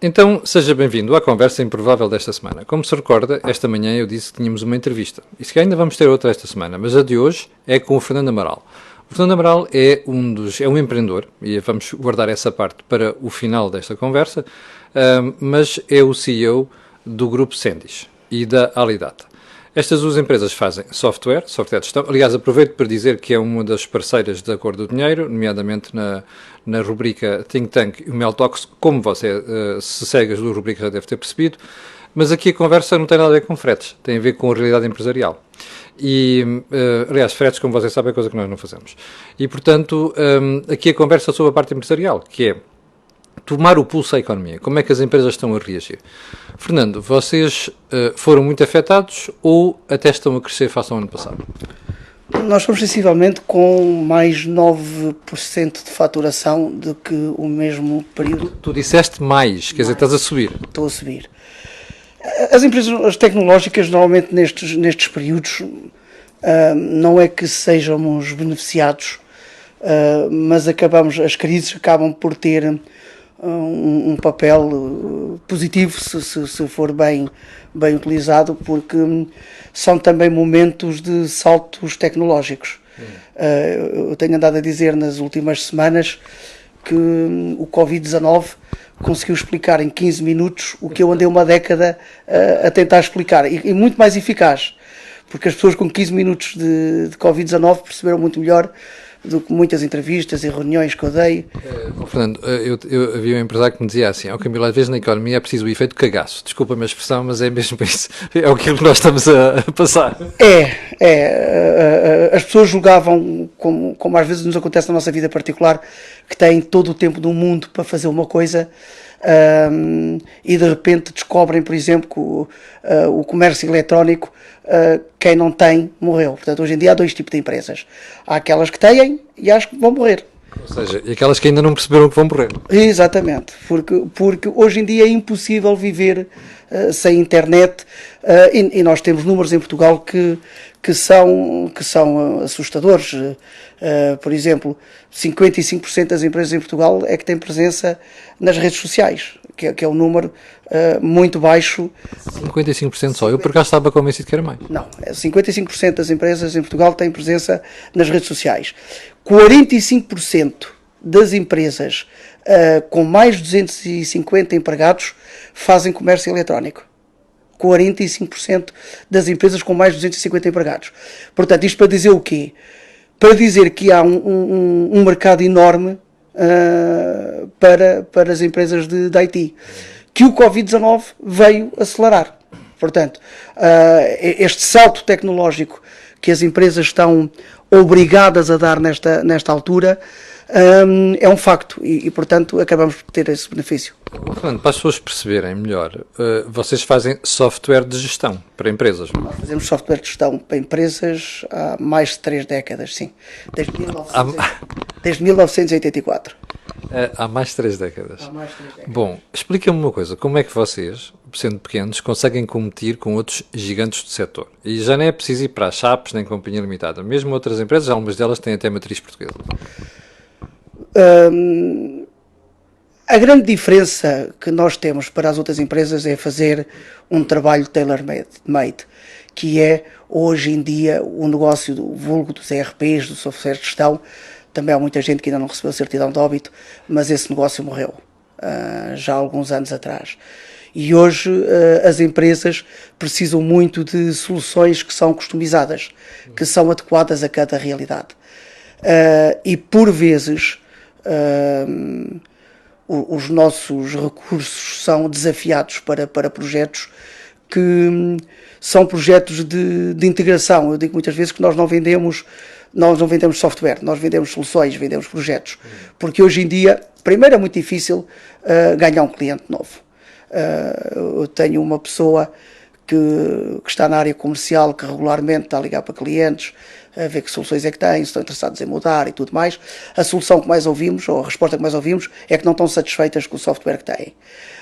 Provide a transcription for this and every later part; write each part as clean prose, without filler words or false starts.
Então, seja bem-vindo à conversa improvável desta semana. Como se recorda, esta manhã eu disse que tínhamos uma entrevista. E se calhar ainda vamos ter outra esta semana, mas a de hoje é com o Fernando Amaral. O Fernando Amaral é um empreendedor, e vamos guardar essa parte para o final desta conversa, mas é o CEO do grupo Sendis e da Alidata. Estas duas empresas fazem software de gestão. Aliás, aproveito para dizer que é uma das parceiras da Cor do Dinheiro, nomeadamente na rubrica Think Tank e o Mel Talks, como você, se segue as duas rubricas, já deve ter percebido. Mas aqui a conversa não tem nada a ver com fretes, tem a ver com a realidade empresarial. E, aliás, fretes, como vocês sabem, é coisa que nós não fazemos. E, portanto, aqui a conversa sobre a parte empresarial, que é tomar o pulso à economia. Como é que as empresas estão a reagir? Fernando, vocês foram muito afetados ou até estão a crescer face ao ano passado? Nós fomos sensivelmente com mais 9% de faturação do que o mesmo período. Tu disseste mais, quer dizer, estás a subir. Estou a subir. As empresas tecnológicas, normalmente nestes períodos, não é que sejamos beneficiados, mas as crises acabam por ter um papel positivo se for bem utilizado, porque são também momentos de saltos tecnológicos. Eu tenho andado a dizer nas últimas semanas que o Covid-19 conseguiu explicar em 15 minutos o que eu andei uma década a tentar explicar, e muito mais eficaz, porque as pessoas com 15 minutos de Covid-19 perceberam muito melhor do que muitas entrevistas e reuniões que eu dei. Fernando, eu havia um empresário que me dizia assim: Camilo, às vezes na economia é preciso o efeito cagaço. Desculpa-me a expressão, mas é mesmo isso. É aquilo que nós estamos a passar. As pessoas julgavam, como às vezes nos acontece na nossa vida particular, que têm todo o tempo do mundo para fazer uma coisa, e de repente descobrem, por exemplo, que o comércio eletrónico, quem não tem, morreu. Portanto, hoje em dia há dois tipos de empresas. Há aquelas que têm e há as que vão morrer. Ou seja, e aquelas que ainda não perceberam que vão morrer. Exatamente, porque hoje em dia é impossível viver sem internet, e nós temos números em Portugal que são assustadores. Por exemplo, 55% das empresas em Portugal é que têm presença nas redes sociais, que é um número muito baixo. 55% só? Eu por acaso estava convencido que era mais. Não, 55% das empresas em Portugal têm presença nas redes sociais. 45% das empresas com mais de 250 empregados fazem comércio eletrónico. 45% das empresas com mais de 250 empregados. Portanto, isto para dizer o quê? Para dizer que há um mercado enorme para as empresas de IT, que o Covid-19 veio acelerar. Portanto, este salto tecnológico que as empresas estão obrigadas a dar nesta altura é um facto e, portanto, acabamos por ter esse benefício. Fernando, para as pessoas perceberem melhor, vocês fazem software de gestão para empresas? Nós fazemos software de gestão para empresas há mais de 3 décadas, sim. Desde 1984. Há mais de 3 décadas. Há mais de 3 décadas. Bom, explica-me uma coisa, como é que vocês, sendo pequenos, conseguem competir com outros gigantes do setor? E já não é preciso ir para a Chaps nem Companhia Limitada, mesmo outras empresas, algumas delas têm até matriz portuguesa. A grande diferença que nós temos para as outras empresas é fazer um trabalho tailor-made, que é, hoje em dia, o negócio do vulgo dos ERPs, do software de gestão. Também há muita gente que ainda não recebeu a certidão de óbito, mas esse negócio morreu já há alguns anos atrás. E hoje as empresas precisam muito de soluções que são customizadas, que são adequadas a cada realidade. E por vezes os nossos recursos são desafiados para projetos que são projetos de integração. Eu digo muitas vezes que nós não vendemos software, nós vendemos soluções, vendemos projetos. Porque hoje em dia, primeiro, é muito difícil ganhar um cliente novo. Eu tenho uma pessoa que está na área comercial, que regularmente está a ligar para clientes, a ver que soluções é que têm, se estão interessados em mudar e tudo mais. A solução que mais ouvimos, ou a resposta que mais ouvimos, é que não estão satisfeitas com o software que têm.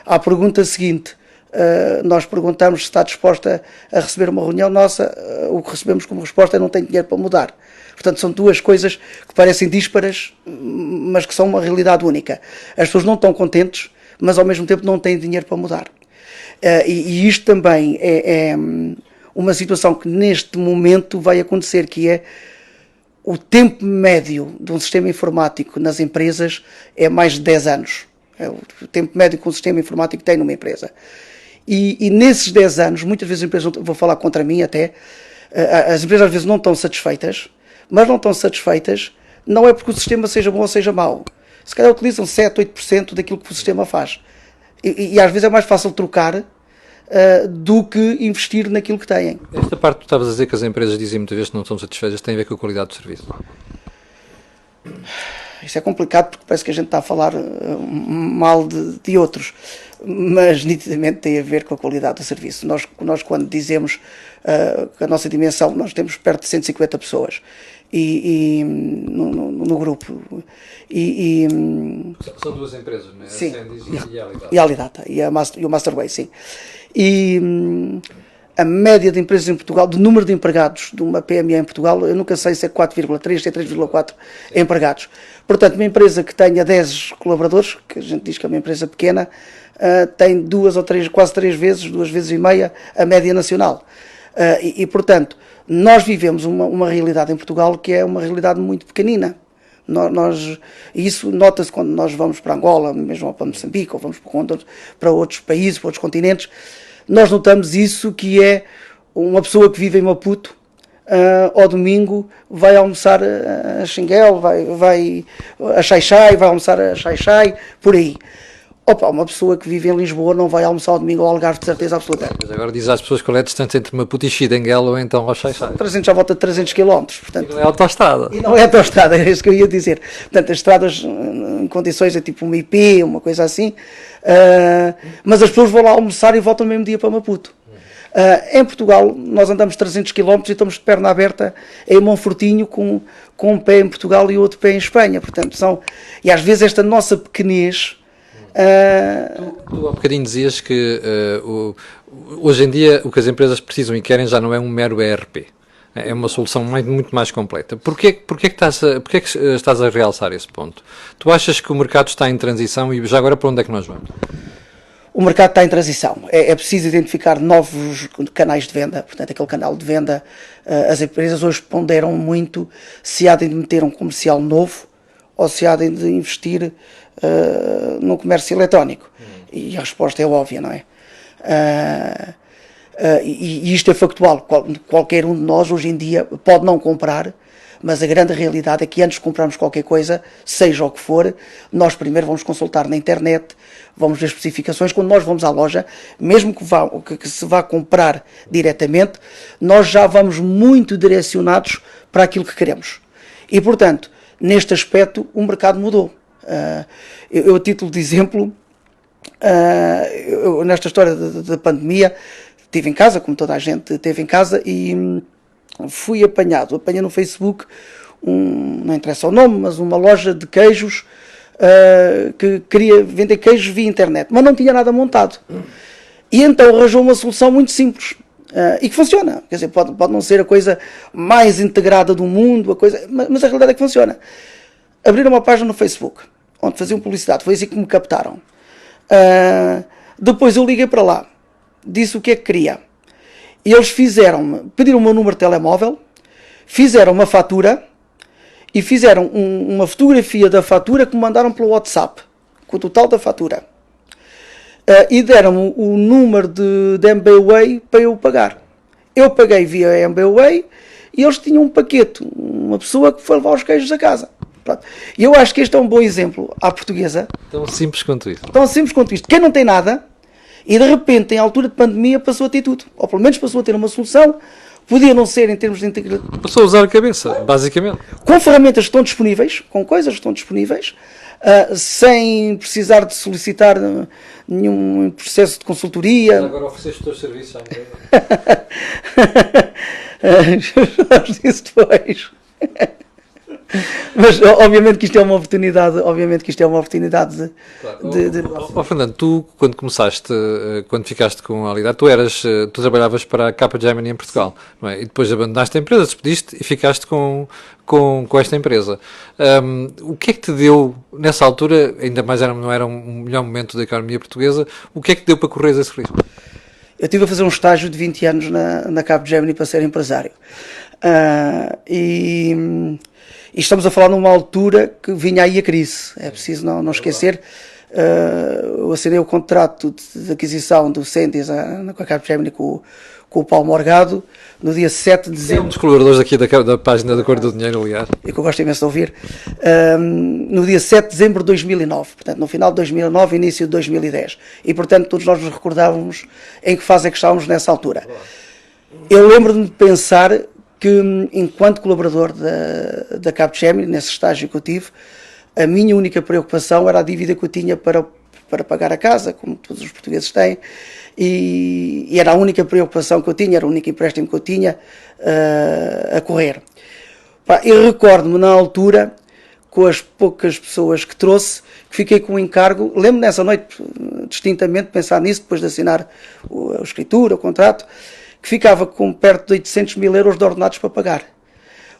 À pergunta seguinte, nós perguntamos se está disposta a receber uma reunião nossa, o que recebemos como resposta é: não tenho dinheiro para mudar. Portanto, são duas coisas que parecem díspares, mas que são uma realidade única. As pessoas não estão contentes mas ao mesmo tempo não têm dinheiro para mudar. E isto também é uma situação que neste momento vai acontecer, que é o tempo médio de um sistema informático nas empresas é mais de 10 anos. É o tempo médio que um sistema informático tem numa empresa. E nesses 10 anos, muitas vezes as empresas, vou falar contra mim até, as empresas às vezes não estão satisfeitas, mas não estão satisfeitas não é porque o sistema seja bom ou seja mau. Se calhar utilizam 7, 8% daquilo que o sistema faz. E às vezes é mais fácil trocar do que investir naquilo que têm. Esta parte que tu estavas a dizer que as empresas dizem muitas vezes que não estão satisfeitas tem a ver com a qualidade do serviço. Isso é complicado porque parece que a gente está a falar mal de outros, mas nitidamente tem a ver com a qualidade do serviço. Nós quando dizemos que a nossa dimensão, nós temos perto de 150 pessoas no grupo. São duas empresas, não é? Sim. A Sendis e a Alidata. E a Alidata, e o Masterway, sim. E a média de empresas em Portugal, do número de empregados de uma PME em Portugal, eu nunca sei se é 4,3, se é 3,4 empregados. Portanto, uma empresa que tenha 10 colaboradores, que a gente diz que é uma empresa pequena, tem 2 ou 3, quase 3 vezes, 2 vezes e meia a média nacional. Portanto, nós vivemos uma realidade em Portugal que é uma realidade muito pequenina. Isso nota-se quando nós vamos para Angola, mesmo para Moçambique, ou vamos para outros países, para outros continentes. Nós notamos isso, que é uma pessoa que vive em Maputo, ao domingo vai almoçar a Xinguel, vai a Xai-Xai, vai almoçar a Xai-Xai, por aí. Uma pessoa que vive em Lisboa não vai almoçar ao domingo ao Algarve, de certeza absoluta. Mas agora diz às pessoas qual é a distância entre Maputo e Xidenguela ou então ao Xai-Xai. 300, à volta de 300 km. Portanto, E não é autoestrada. E não é autoestrada, é isso que eu ia dizer. Portanto, as estradas em condições é tipo uma IP, uma coisa assim, mas as pessoas vão lá almoçar e voltam no mesmo dia para Maputo. Em Portugal, nós andamos 300 km e estamos de perna aberta em Monfortinho, com um pé em Portugal e outro pé em Espanha. Portanto, e às vezes esta nossa pequenez... Tu há bocadinho dizias que hoje em dia o que as empresas precisam e querem já não é um mero ERP. É uma solução muito mais completa. Porquê que estás a realçar esse ponto? Tu achas que o mercado está em transição e já agora para onde é que nós vamos? O mercado está em transição. É preciso identificar novos canais de venda. Portanto, aquele canal de venda, as empresas hoje ponderam muito se há de meter um comercial novo ou se há de investir no comércio eletrónico. E a resposta é óbvia, não é? E isto é factual. Qualquer um de nós hoje em dia pode não comprar, mas a grande realidade é que antes de comprarmos qualquer coisa, seja o que for, nós primeiro vamos consultar na internet, vamos ver especificações. Quando nós vamos à loja, mesmo que se vá comprar diretamente, nós já vamos muito direcionados para aquilo que queremos. E, portanto, neste aspecto, o mercado mudou. Eu, a título de exemplo, nesta história da pandemia, estive em casa, como toda a gente esteve em casa, e fui apanhei no Facebook, não interessa o nome, mas uma loja de queijos que queria vender queijos via internet, mas não tinha nada montado. E então arranjou uma solução muito simples e que funciona. Quer dizer, pode não ser a coisa mais integrada do mundo, mas a realidade é que funciona. Abriram uma página no Facebook, onde faziam publicidade, foi assim que me captaram. Depois eu liguei para lá, disse o que é que queria. E eles pediram o meu número de telemóvel, fizeram uma fatura e fizeram uma fotografia da fatura que me mandaram pelo WhatsApp, com o total da fatura. E deram-me o número de MBWay para eu pagar. Eu paguei via MBWay e eles tinham um paquete, uma pessoa que foi levar os queijos a casa. E eu acho que este é um bom exemplo à portuguesa. Tão simples quanto isso. Tão simples quanto isto. Quem não tem nada e de repente, em altura de pandemia, passou a ter tudo. Ou pelo menos passou a ter uma solução. Podia não ser em termos de integração. Passou a usar a cabeça, basicamente. Com ferramentas que estão disponíveis, com coisas que estão disponíveis, sem precisar de solicitar nenhum processo de consultoria. Agora ofereceste os teus serviços à empresa. Nós disse depois. Mas obviamente que isto é uma oportunidade, Claro. de Fernando, tu quando começaste, quando ficaste com a Alidade, tu trabalhavas para a Capgemini em Portugal, não é? E depois abandonaste a empresa, despediste e ficaste com esta empresa. O que é que te deu, nessa altura, ainda mais não era um melhor momento da economia portuguesa, o que é que te deu para correr esse risco? Eu estive a fazer um estágio de 20 anos na Capgemini para ser empresário. E estamos a falar numa altura que vinha aí a crise. É preciso não esquecer. Eu assinei o contrato de aquisição do Sentis com a Capgemini com o Paulo Morgado no dia 7 de É um dezembro. dos colaboradores aqui da página da Cor do Dinheiro, aliás. E que eu gosto imenso de ouvir. No dia 7 de dezembro de 2009. Portanto, no final de 2009, início de 2010. E, portanto, todos nós nos recordávamos em que fase é que estávamos nessa altura. Eu lembro-me de pensar que, enquanto colaborador da Capgemini, nesse estágio que eu tive, a minha única preocupação era a dívida que eu tinha para pagar a casa, como todos os portugueses têm, e era a única preocupação que eu tinha, era o único empréstimo que eu tinha a correr. Eu recordo-me na altura, com as poucas pessoas que trouxe, que fiquei com o encargo, lembro-me nessa noite, distintamente, pensar nisso, depois de assinar a escritura, o contrato, que ficava com perto de 800 mil euros de ordenados para pagar.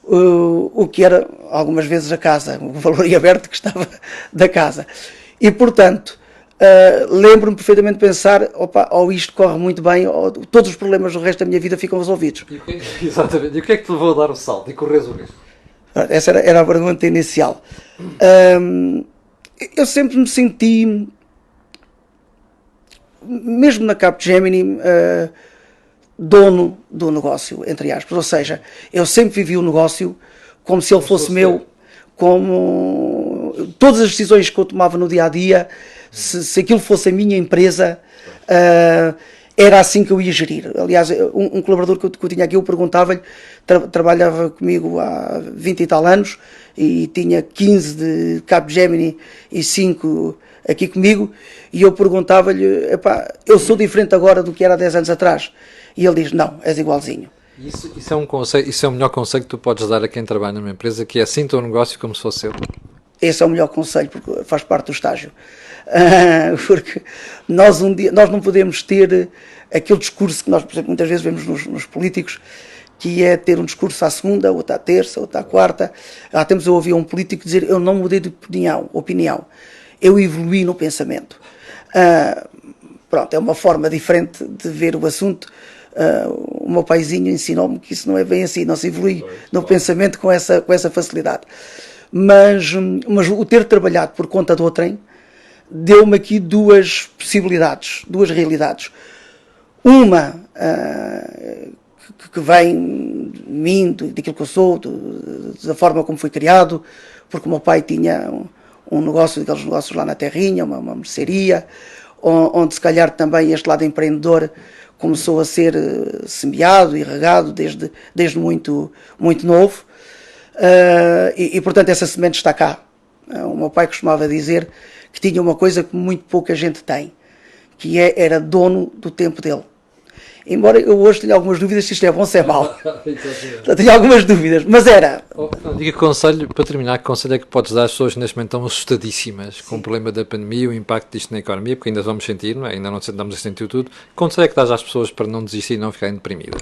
O que era, algumas vezes, a casa, o valor em aberto que estava da casa. E, portanto, lembro-me perfeitamente de pensar, ou isto corre muito bem, ou todos os problemas do resto da minha vida ficam resolvidos. Exatamente. E o que é que te levou a dar o salto e correr o risco? Essa era a pergunta inicial. Eu sempre me senti, mesmo na Capgemini, dono do negócio, entre aspas. Ou seja, eu sempre vivi o negócio como se ele fosse meu, como todas as decisões que eu tomava no dia a dia, se aquilo fosse a minha empresa, era assim que eu ia gerir. Aliás, um colaborador que eu tinha aqui, eu perguntava-lhe, trabalhava comigo há 20 e tal anos e tinha 15 de Capgemini e 5 aqui comigo, e eu perguntava-lhe, eu sou diferente agora do que era há 10 anos atrás. E ele diz, não, és igualzinho. Isso é um conceito, isso é o melhor conselho que tu podes dar a quem trabalha numa empresa, que é sinta o negócio como se fosse seu. Esse é o melhor conselho, porque faz parte do estágio. Porque nós não podemos ter aquele discurso que nós, por exemplo, muitas vezes vemos nos políticos, que é ter um discurso à segunda, outro à terça, outro à quarta. Há tempos eu ouvi um político dizer, eu não mudei de opinião, eu evoluí no pensamento. Pronto, é uma forma diferente de ver o assunto. O meu paizinho ensinou-me que isso não é bem assim, não se evolui no pensamento com essa facilidade. Mas o ter trabalhado por conta de outrem deu-me aqui duas possibilidades, duas realidades. Uma que vem de mim, daquilo que eu sou, da forma como fui criado, porque o meu pai tinha um negócio, daqueles negócios lá na terrinha, uma mercearia, onde se calhar também este lado empreendedor começou a ser semeado e regado desde muito, muito novo. E portanto essa semente está cá. O meu pai costumava dizer que tinha uma coisa que muito pouca gente tem, que era dono do tempo dele. Embora eu hoje tenha algumas dúvidas se isto é bom ou se é mau. Tenho algumas dúvidas, mas era. Diga que conselho, para terminar, que conselho é que podes dar às pessoas que neste momento estão assustadíssimas com o problema da pandemia, o impacto disto na economia, porque ainda vamos sentir, não é? Ainda não estamos a sentir tudo. Que conselho é que dás às pessoas para não desistir e não ficarem deprimidas?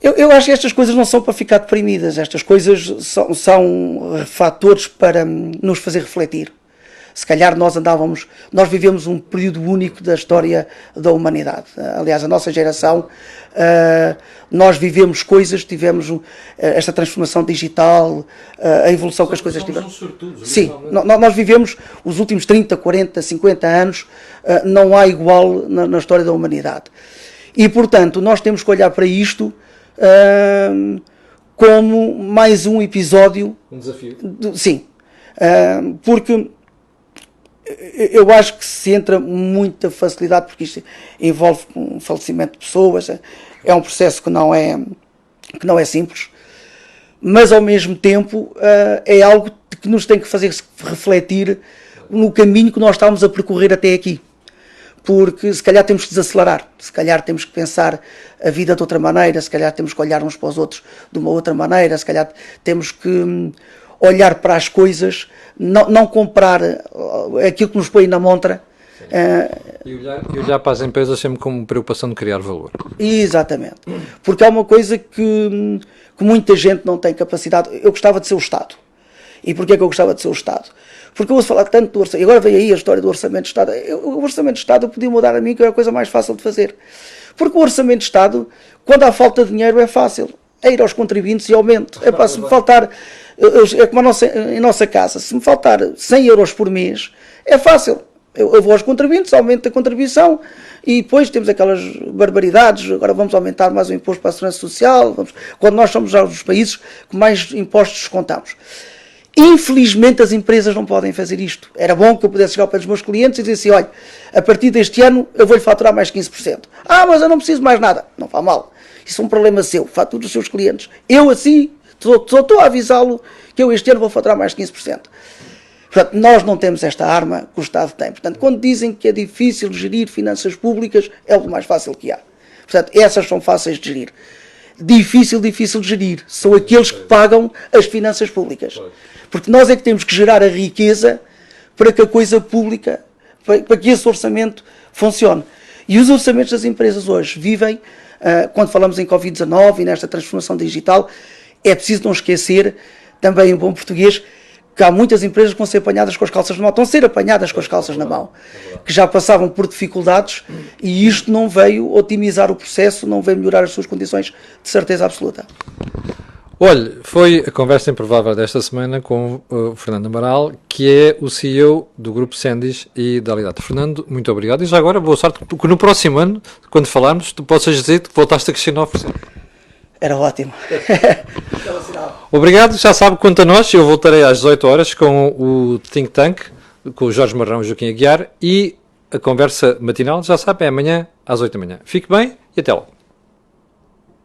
Eu acho que estas coisas não são para ficar deprimidas, estas coisas são fatores para nos fazer refletir. Se calhar nós vivemos um período único da história da humanidade. Aliás, a nossa geração, nós vivemos coisas, tivemos esta transformação digital, a evolução que as coisas tiveram. Sim, nós vivemos os últimos 30, 40, 50 anos, não há igual na história da humanidade. E, portanto, nós temos que olhar para isto como mais um episódio. Um desafio. Sim, porque eu acho que se entra muita facilidade, porque isto envolve um falecimento de pessoas, é um processo que não é simples, mas ao mesmo tempo é algo que nos tem que fazer refletir no caminho que nós estamos a percorrer até aqui. porque se calhar temos que desacelerar, se calhar temos que pensar a vida de outra maneira, se calhar temos que olhar uns para os outros de uma outra maneira, se calhar temos que olhar para as coisas, não comprar aquilo que nos põe na montra. E olhar para as empresas sempre com preocupação de criar valor. Exatamente. Porque é uma coisa que muita gente não tem capacidade. Eu gostava de ser o Estado. E porquê que eu gostava de ser o Estado? Porque eu ouço falar tanto do orçamento. E agora vem aí a história do Orçamento de Estado. O Orçamento de Estado eu podia mudar a mim, que era a coisa mais fácil de fazer. Porque o Orçamento de Estado, quando há falta de dinheiro, é fácil. É ir aos contribuintes e aumento. É para se me faltar... É como em nossa casa. Se me faltar 100 euros por mês, é fácil. Eu vou aos contribuintes, aumento a contribuição e depois temos aquelas barbaridades, agora vamos aumentar mais o imposto para a segurança social, quando nós somos já os países que mais impostos descontamos. Infelizmente as empresas não podem fazer isto. Era bom que eu pudesse chegar para os meus clientes e dizer assim, olha, a partir deste ano eu vou-lhe faturar mais 15%. Ah, mas eu não preciso mais nada. Não faz mal. Isso é um problema seu, fatura os seus clientes. Eu assim, só estou a avisá-lo que eu este ano vou faturar mais 15%. Portanto, nós não temos esta arma que o Estado tem. Portanto, quando dizem que é difícil gerir finanças públicas, é o mais fácil que há. Portanto, essas são fáceis de gerir. Difícil de gerir. São aqueles que pagam as finanças públicas. Porque nós é que temos que gerar a riqueza para que a coisa pública, para que esse orçamento funcione. E os orçamentos das empresas hoje vivem, quando falamos em Covid-19 e nesta transformação digital, é preciso não esquecer, também em bom português, que há muitas empresas que vão ser apanhadas com as calças na mão, estão a ser apanhadas com as calças na mão, que já passavam por dificuldades e isto não veio otimizar o processo, não veio melhorar as suas condições, de certeza absoluta. Olha, foi a conversa improvável desta semana com o Fernando Amaral, que é o CEO do Grupo Sendis e da Alidata. Fernando, muito obrigado. E já agora, boa sorte, porque no próximo ano, quando falarmos, tu possas dizer que voltaste a crescer 9%. Era ótimo. Obrigado, já sabe quanto a nós, eu voltarei às 18 horas com o Think Tank, com o Jorge Marrão e Joaquim Aguiar, e a conversa matinal, já sabe, é amanhã às 8 da manhã. Fique bem e até logo.